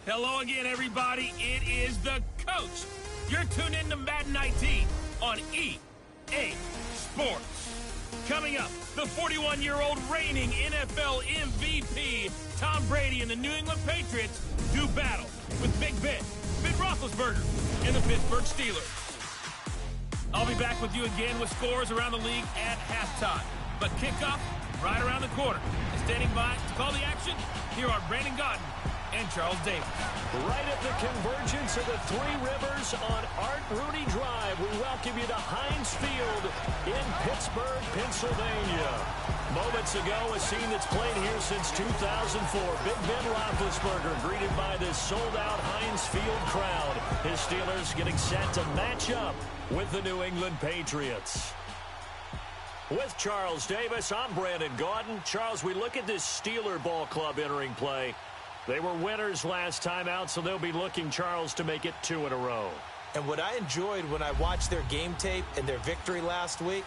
Hello again, everybody. It is the coach. You're tuned in to Madden 19 on EA Sports. Coming up, the 41-year-old reigning NFL MVP, Tom Brady and the New England Patriots do battle with Big Ben Roethlisberger and the Pittsburgh Steelers. I'll be back with you again with scores around the league at halftime. But kickoff right around the corner. And standing by to call the action, here are Brandon Gaudin and Charles Davis. Right at the convergence of the Three Rivers on Art Rooney Drive, we welcome you to Heinz Field in Pittsburgh, Pennsylvania. Moments ago, a scene that's played here since 2004. Big Ben Roethlisberger greeted by this sold-out Heinz Field crowd. His Steelers getting set to match up with the New England Patriots. With Charles Davis, I'm Brandon Gaudin. Charles, we look at this Steeler ball club entering play. They were winners last time out, so they'll be looking, Charles, to make it 2 in a row. And what I enjoyed when I watched their game tape and their victory last week,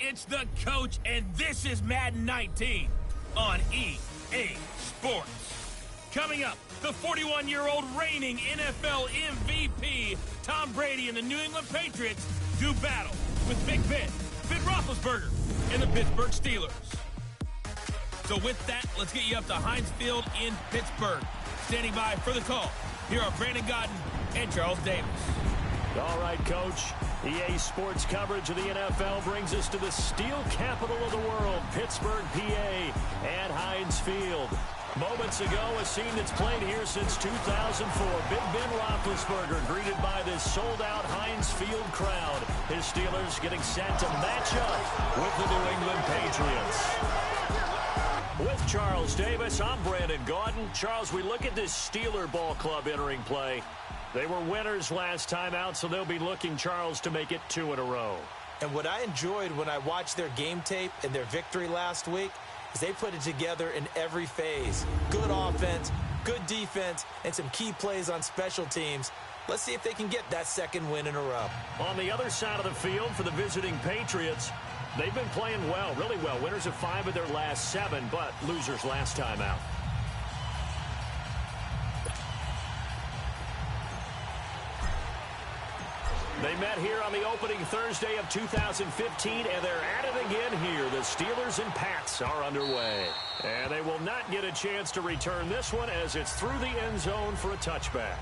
It's the coach, and this is Madden 19 on EA Sports. Coming up, the 41-year-old reigning NFL MVP, Tom Brady and the New England Patriots do battle with Big Ben Roethlisberger and the Pittsburgh Steelers. So with that, let's get you up to Heinz Field in Pittsburgh. Standing by for the call, here are Brandon Gaudin and Charles Davis. All right, Coach. EA Sports coverage of the NFL brings us to the steel capital of the world, Pittsburgh, PA, at Heinz Field. Moments ago, a scene that's played here since 2004. Big Ben Roethlisberger greeted by this sold-out Heinz Field crowd. His Steelers getting set to match up with the New England Patriots. With Charles Davis, I'm Brandon Gaudin. Charles, we look at this Steeler ball club entering play. They were winners last time out, so they'll be looking, Charles, to make it 2 in a row. and what I enjoyed when I watched their game tape and their victory last week is they put it together in every phase. Good offense, good defense, and some key plays on special teams. Let's see if they can get that second win in a row. On the other side of the field for the visiting Patriots, they've been playing well, really well. Winners of 5 of their last 7, but losers last time out. They met here on the opening Thursday of 2015, and they're at it again here. The Steelers and Pats are underway. And they will not get a chance to return this one as it's through the end zone for a touchback.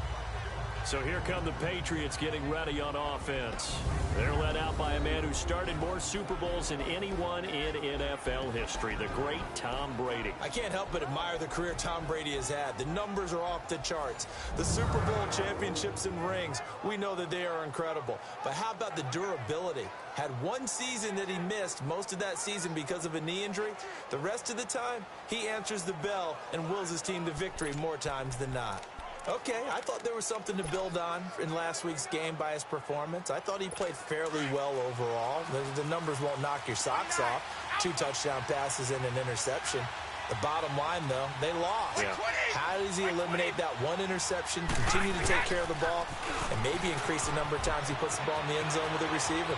So here come the Patriots getting ready on offense. They're led out by a man who started more Super Bowls than anyone in NFL history, the great Tom Brady. I can't help but admire the career Tom Brady has had. The numbers are off the charts. The Super Bowl championships and rings, we know that they are incredible. But how about the durability? Had one season that he missed, most of that season because of a knee injury. The rest of the time, he answers the bell and wills his team to victory more times than not. Okay, I thought there was something to build on in last week's game by his performance. I thought he played fairly well overall. The numbers won't knock your socks off. 2 touchdown passes and an interception. The bottom line, though, they lost. Yeah. How does he eliminate that one interception, continue to take care of the ball, and maybe increase the number of times he puts the ball in the end zone with a receiver?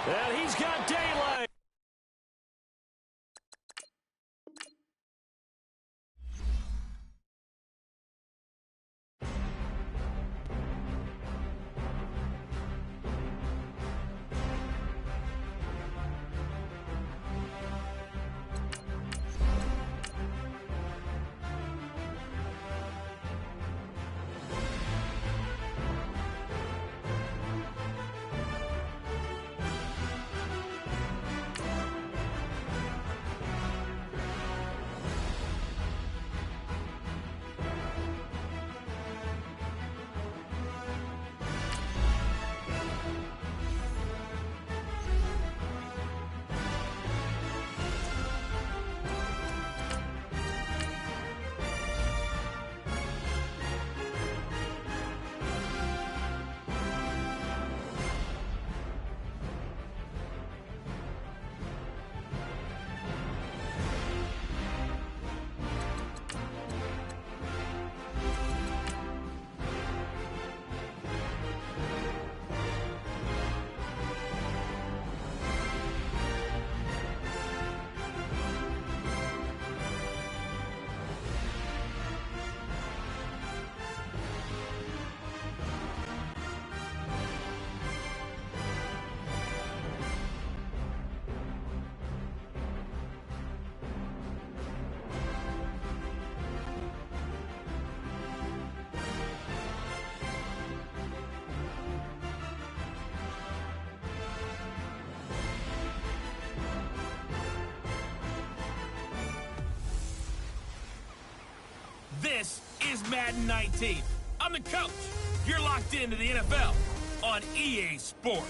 And he's got daylight. This is Madden 19. I'm the coach. You're locked into the NFL on EA Sports.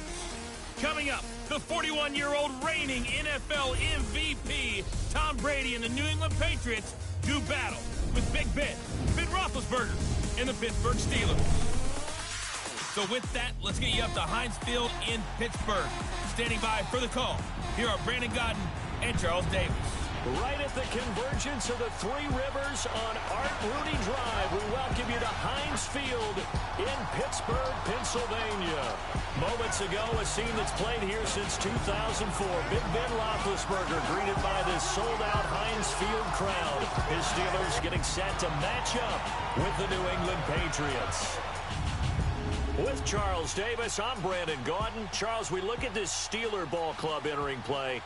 Coming up, the 41-year-old reigning NFL MVP, Tom Brady and the New England Patriots do battle with Big Ben Roethlisberger, and the Pittsburgh Steelers. So with that, let's get you up to Heinz Field in Pittsburgh. Standing by for the call, here are Brandon Godden and Charles Davis. Right at the convergence of the Three Rivers on Art Rooney Drive, we welcome you to Heinz Field in Pittsburgh, Pennsylvania. Moments ago, a scene that's played here since 2004. Big Ben Roethlisberger greeted by this sold-out Heinz Field crowd. His Steelers getting set to match up with the New England Patriots. With Charles Davis, I'm Brandon Gaudin. Charles, we look at this Steeler ball club entering play.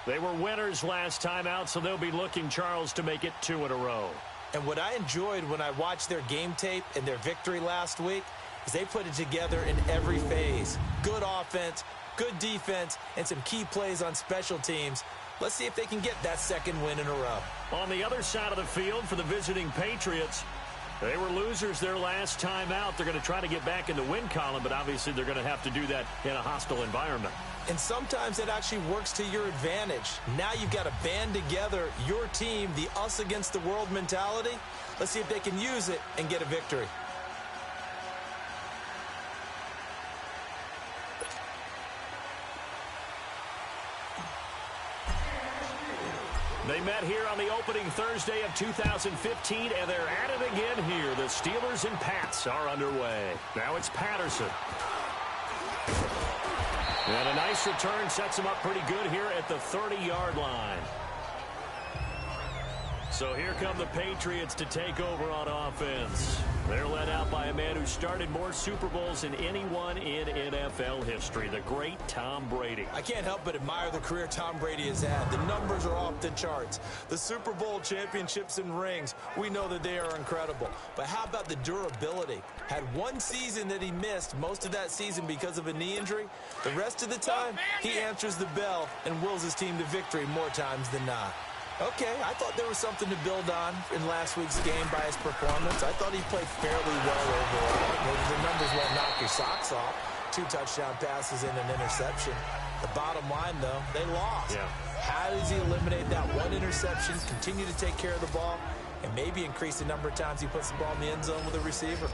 They were winners last time out, so they'll be looking, Charles, to make it 2 in a row. And what I enjoyed when I watched their game tape and their victory last week is they put it together in every phase. Good offense, good defense, and some key plays on special teams. Let's see if they can get that second win in a row. On the other side of the field for the visiting Patriots, they were losers their last time out. They're going to try to get back in the win column, but obviously they're going to have to do that in a hostile environment. And sometimes it actually works to your advantage. Now you've got to band together your team, the us against the world mentality. Let's see if they can use it and get a victory. They met here on the opening Thursday of 2015, and they're at it again here. The Steelers and Pats are underway. Now it's Patterson. And a nice return sets him up pretty good here at the 30-yard line. So here come the Patriots to take over on offense. They're led out by a man who started more Super Bowls than anyone in NFL history, the great Tom Brady. I can't help but admire the career Tom Brady has had. The numbers are off the charts. The Super Bowl championships and rings, we know that they are incredible. But how about the durability? Had one season that he missed, most of that season because of a knee injury. The rest of the time, he answers the bell and wills his team to victory more times than not. Okay, I thought there was something to build on in last week's game by his performance. I thought he played fairly well overall. The numbers won't knock your socks off. 2 touchdown passes and an interception. The bottom line, though, they lost. Yeah. How does he eliminate that one interception, continue to take care of the ball, and maybe increase the number of times he puts the ball in the end zone with a receiver?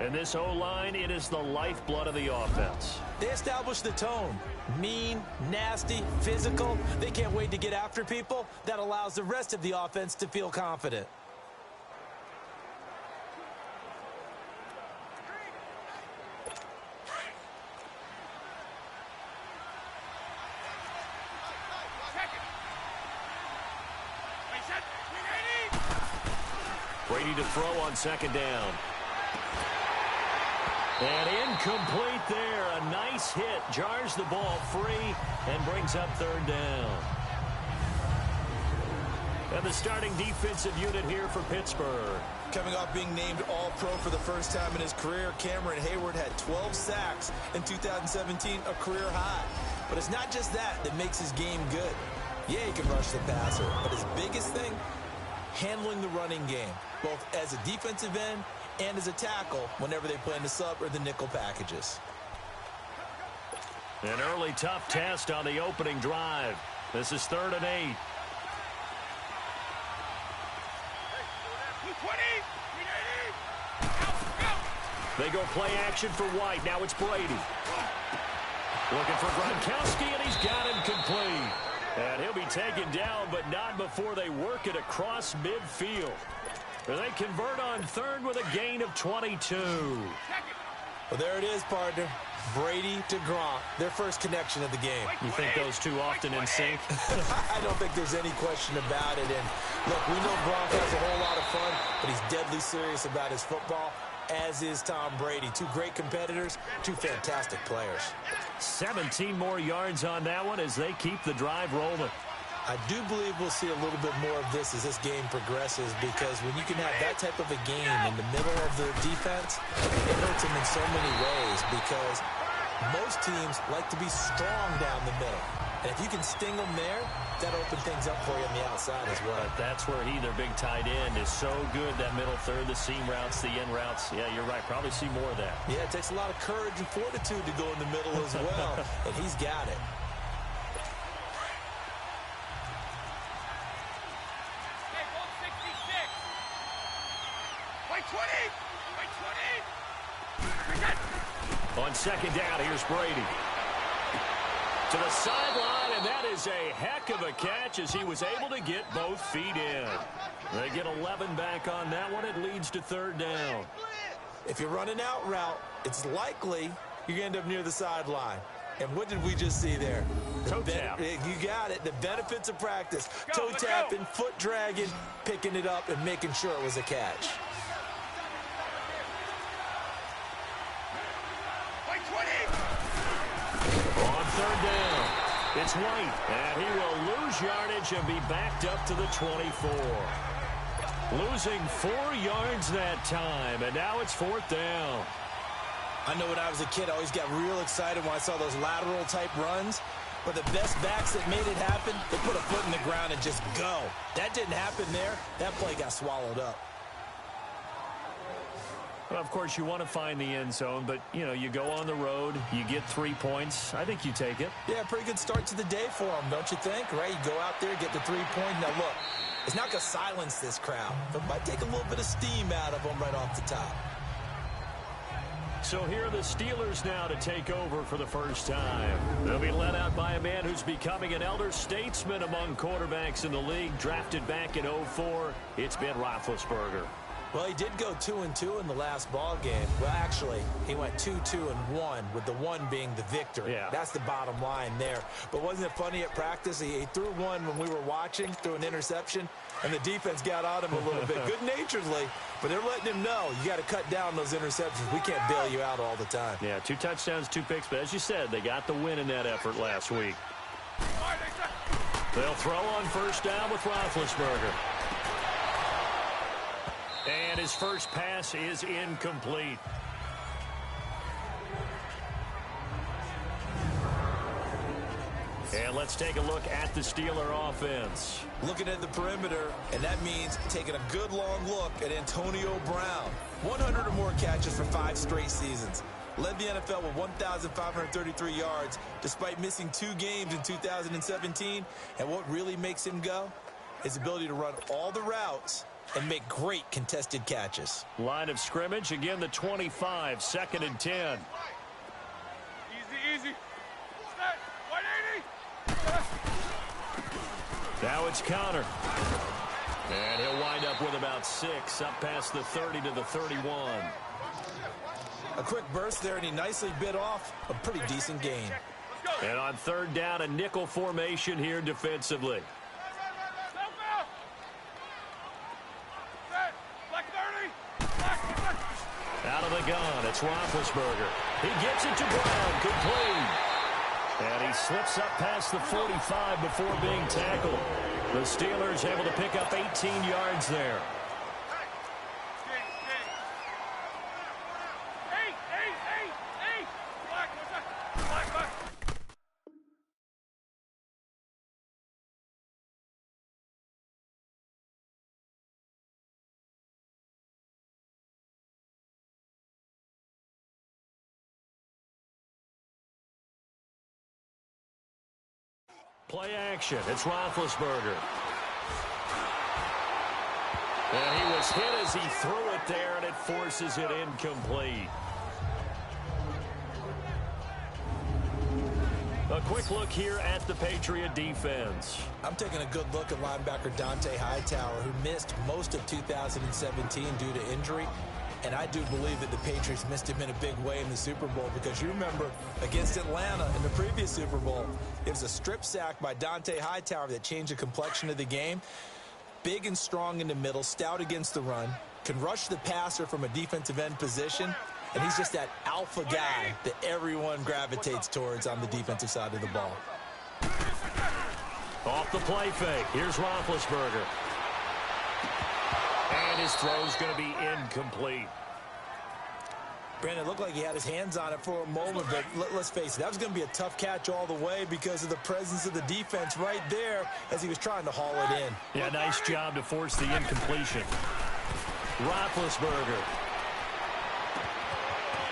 And this O-line, it is the lifeblood of the offense. They establish the tone. Mean, nasty, physical. They can't wait to get after people. That allows the rest of the offense to feel confident. Brady to throw on second down. And incomplete there. A nice hit. Jars the ball free and brings up third down. And the starting defensive unit here for Pittsburgh. Coming off being named All-Pro for the first time in his career, Cameron Hayward had 12 sacks in 2017, a career high. But it's not just that makes his game good. Yeah, he can rush the passer, but his biggest thing, handling the running game, both as a defensive end and as a tackle whenever they play in the sub or the nickel packages. An early tough test on the opening drive. This is 3rd and 8. They go play action for White. Now it's Brady. Looking for Gronkowski, and he's got him complete. And he'll be taken down, but not before they work it across midfield. They convert on 3rd with a gain of 22. Well, there it is, partner. Brady to Gronk, their first connection of the game. You think those two often in sync? I don't think there's any question about it. And look, we know Gronk has a whole lot of fun, but he's deadly serious about his football, as is Tom Brady. Two great competitors, two fantastic players. 17 more yards on that one as they keep the drive rolling. I do believe we'll see a little bit more of this as this game progresses, because when you can have that type of a game in the middle of the defense, it hurts them in so many ways, because most teams like to be strong down the middle. And if you can sting them there, that opens things up for you on the outside as well. But that's where their big tight end, is so good, that middle third, the seam routes, the in routes. Yeah, you're right. Probably see more of that. Yeah, it takes a lot of courage and fortitude to go in the middle as well, and he's got it. On second down, here's Brady. To the sideline, and that is a heck of a catch as he was able to get both feet in. They get 11 back on that one. It leads to 3rd down. If you're running out route, it's likely you're going to end up near the sideline. And what did we just see there? Toe tap. You got it. The benefits of practice. Toe tapping, foot dragging, picking it up, and making sure it was a catch. On 3rd down, it's White, and he will lose yardage and be backed up to the 24. Losing 4 yards that time, and now it's 4th down. I know when I was a kid, I always got real excited when I saw those lateral type runs. But the best backs that made it happen, they put a foot in the ground and just go. That didn't happen there. That play got swallowed up. Well, of course, you want to find the end zone, but, you go on the road, you get 3 points. I think you take it. Yeah, pretty good start to the day for them, don't you think? Right? You go out there, get the 3 points. Now, look, it's not going to silence this crowd, but it might take a little bit of steam out of them right off the top. So here are the Steelers now to take over for the first time. They'll be led out by a man who's becoming an elder statesman among quarterbacks in the league, drafted back in 2004. It's Ben Roethlisberger. Well, he did go 2-2 in the last ball game. Well, actually, he went 2-2-1, with the 1 being the victory. Yeah. That's the bottom line there. But wasn't it funny at practice? He threw one when we were watching, threw an interception, and the defense got on him a little bit, good-naturedly. But they're letting him know, you got to cut down those interceptions. We can't bail you out all the time. Yeah, 2 touchdowns, 2 picks. But as you said, they got the win in that effort last week. They'll throw on first down with Roethlisberger. And his first pass is incomplete. And let's take a look at the Steeler offense. Looking at the perimeter, and that means taking a good long look at Antonio Brown. 100 or more catches for 5 straight seasons. Led the NFL with 1,533 yards despite missing 2 games in 2017. And what really makes him go? His ability to run all the routes and make great contested catches. Line of scrimmage, again the 25, 2nd and 10. Easy, easy. Set. 180. Now it's Connor. And he'll wind up with about 6, up past the 30 to the 31. A quick burst there, and he nicely bit off a pretty decent gain. And on 3rd down, a nickel formation here defensively. Out of the gun, it's Roethlisberger. He gets it to Brown, complete. And he slips up past the 45 before being tackled. The Steelers able to pick up 18 yards there. Play action. It's Roethlisberger. And he was hit as he threw it there, and it forces it incomplete. A quick look here at the Patriot defense. I'm taking a good look at linebacker Dante Hightower, who missed most of 2017 due to injury. And I do believe that the Patriots missed him in a big way in the Super Bowl, because you remember against Atlanta in the previous Super Bowl, it was a strip sack by Dante Hightower that changed the complexion of the game. Big and strong in the middle, stout against the run, can rush the passer from a defensive end position, and he's just that alpha guy that everyone gravitates towards on the defensive side of the ball. Off the play fake, here's Roethlisberger. And his throw's going to be incomplete. Brandon, it looked like he had his hands on it for a moment, but let's face it, that was going to be a tough catch all the way because of the presence of the defense right there as he was trying to haul it in. Yeah, nice job to force the incompletion. Roethlisberger.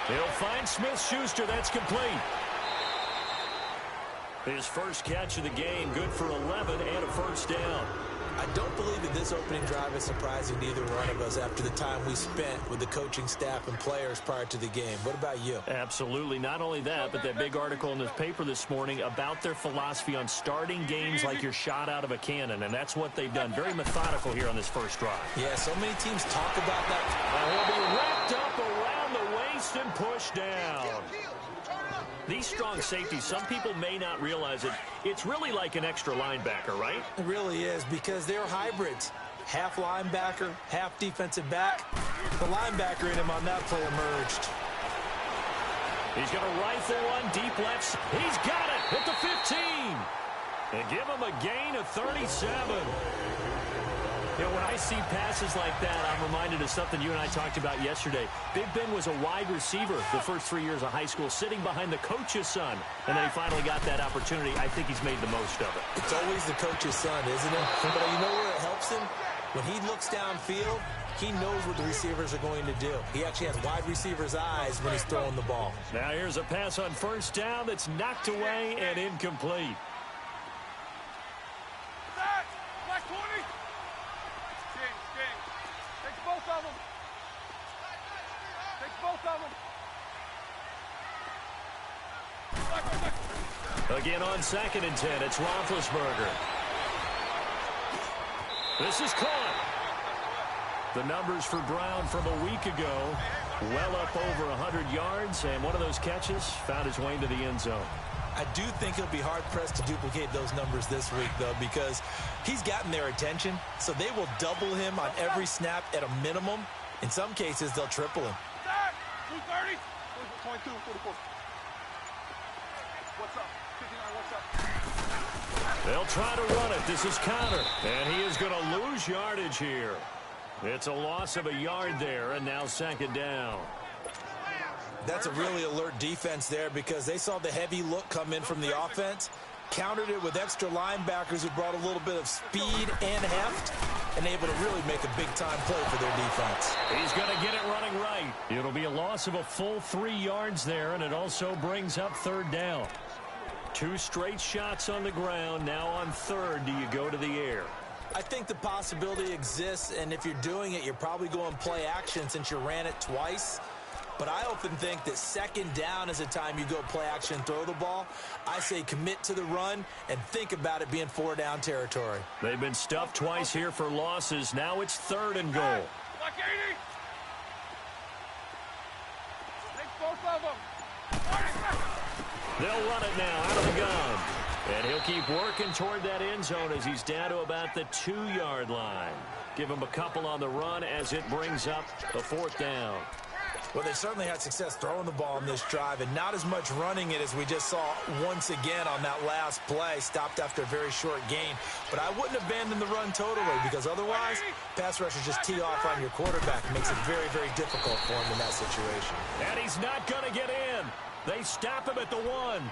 He'll find Smith-Schuster. That's complete. His first catch of the game, good for 11 and a first down. I don't believe that this opening drive is surprising to either one of us after the time we spent with the coaching staff and players prior to the game. What about you? Absolutely. Not only that, but that big article in the paper this morning about their philosophy on starting games like you're shot out of a cannon, and that's what they've done. Very methodical here on this first drive. Yeah, so many teams talk about that. He'll be wrapped up around the waist and pushed down. These strong safeties, some people may not realize it. It's really like an extra linebacker, right? It really is, because they're hybrids. Half linebacker, half defensive back. The linebacker in him on that play emerged. He's going to rifle one deep left. He's got it at the 15. And give him a gain of 37. You know, when I see passes like that, I'm reminded of something you and I talked about yesterday. Big Ben was a wide receiver the first 3 years of high school, sitting behind the coach's son. And then he finally got that opportunity. I think he's made the most of it. It's always the coach's son, isn't it? But you know where it helps him? When he looks downfield, he knows what the receivers are going to do. He actually has wide receivers' eyes when he's throwing the ball. Now here's a pass on first down that's knocked away and incomplete. Again on 2nd and 10, it's Roethlisberger. This is caught. The numbers for Brown from a week ago, well up over 100 yards, and one of those catches found his way into the end zone. I do think he'll be hard-pressed to duplicate those numbers this week, though, because he's gotten their attention, so they will double him on every snap at a minimum. In some cases, they'll triple him. 230, 22, 44. What's up? 59, what's up? They'll try to run it. This is Connor, and he is going to lose yardage here. It's a loss of a yard there, and now 2nd down. That's a really alert defense there, because they saw the heavy look come in from the offense, countered it with extra linebackers who brought a little bit of speed and heft, and able to really make a big-time play for their defense. He's going to get it running right. It'll be a loss of a full 3 yards there, and it also brings up 3rd down. 2 straight shots on the ground. Now on 3rd, do you go to the air? I think the possibility exists, and if you're doing it, you're probably going play action since you ran it twice. But I often think that second down is the time you go play action, throw the ball. I say commit to the run and think about it being 4-down territory. They've been stuffed twice here for losses. Now it's 3rd and goal. Like 80. Take both of them. They'll run it now out of the gun. And he'll keep working toward that end zone as he's down to about the 2-yard line. Give him a couple on the run as it brings up a 4th down. Well, they certainly had success throwing the ball in this drive, and not as much running it as we just saw once again on that last play. Stopped after a very short gain. But I wouldn't abandon the run totally, because otherwise, pass rushers just tee off on your quarterback. It makes it very, very difficult for him in that situation. And he's not going to get in. They stop him at the 1.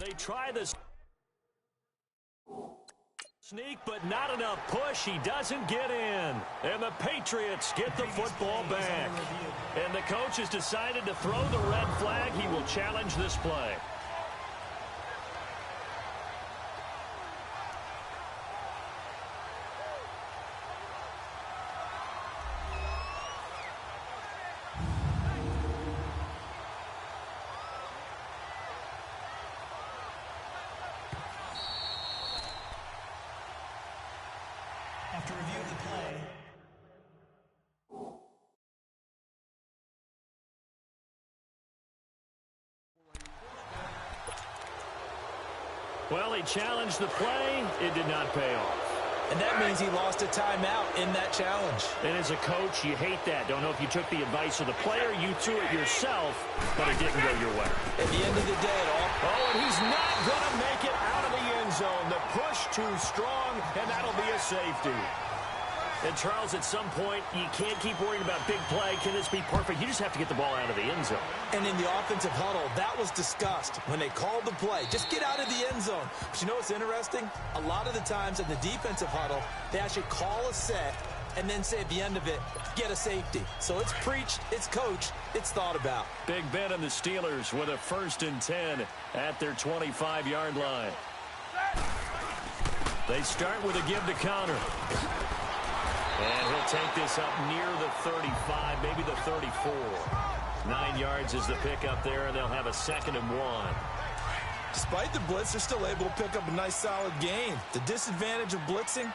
They try this sneak, but not enough push. He doesn't get in. And the Patriots get the football back. And the coach has decided to throw the red flag. He will challenge this play. After review of the play, well, he challenged the play. It did not pay off. And that means he lost a timeout in that challenge. And as a coach, you hate that. Don't know if you took the advice of the player, you threw it yourself, but it didn't go your way. At the end of the day, oh, and he's not going to make it out of the end zone. The push too strong, and that'll be a safety. And, Charles, at some point, you can't keep worrying about big play. Can this be perfect? You just have to get the ball out of the end zone. And in the offensive huddle, that was discussed when they called the play. Just get out of the end zone. But you know what's interesting? A lot of the times in the defensive huddle, they actually call a set and then say at the end of it, get a safety. So it's preached, it's coached, it's thought about. Big Ben and the Steelers with a 1st and 10 at their 25-yard line. They start with a give to counter. And he'll take this up near the 35, maybe the 34. 9 yards is the pickup there, and they'll have a 2nd and 1. Despite the blitz, they're still able to pick up a nice solid gain. The disadvantage of blitzing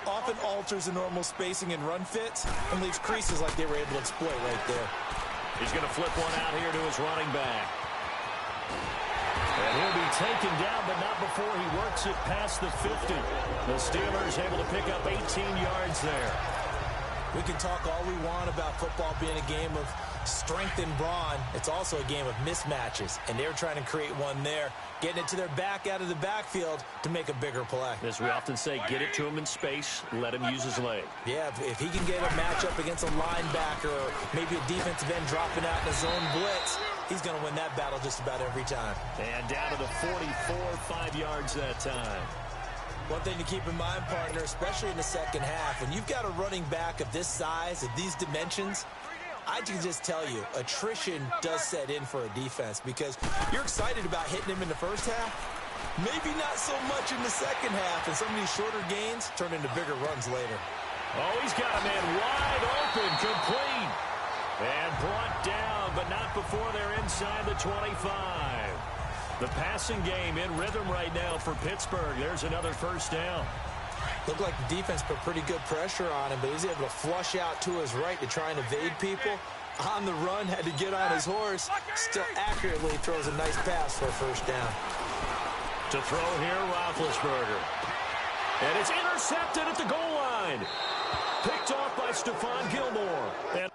often alters the normal spacing and run fits and leaves creases like they were able to exploit right there. He's going to flip one out here to his running back. And he'll be taken down, but not before he works it past the 50. The Steelers able to pick up 18 yards there. We can talk all we want about football being a game of strength and brawn. It's also a game of mismatches, and they're trying to create one there, getting it to their back out of the backfield to make a bigger play. As we often say, get it to him in space, let him use his leg. Yeah, if he can get a matchup against a linebacker or maybe a defensive end dropping out in a zone blitz, he's going to win that battle just about every time. And down to the 44, 5 yards that time. One thing to keep in mind, partner, especially in the second half, when you've got a running back of this size, of these dimensions, I can just tell you, attrition does set in for a defense because you're excited about hitting him in the first half. Maybe not so much in the second half, and some of these shorter gains turn into bigger runs later. Oh, he's got a man wide open, complete. And brought down, but not before they're inside the 25. The passing game in rhythm right now for Pittsburgh. There's another first down. Looked like the defense put pretty good pressure on him, but he was able to flush out to his right to try and evade people. On the run, had to get on his horse. Still accurately throws a nice pass for a first down. To throw here, Roethlisberger. And it's intercepted at the goal line. Picked off by Stephon Gilmore. And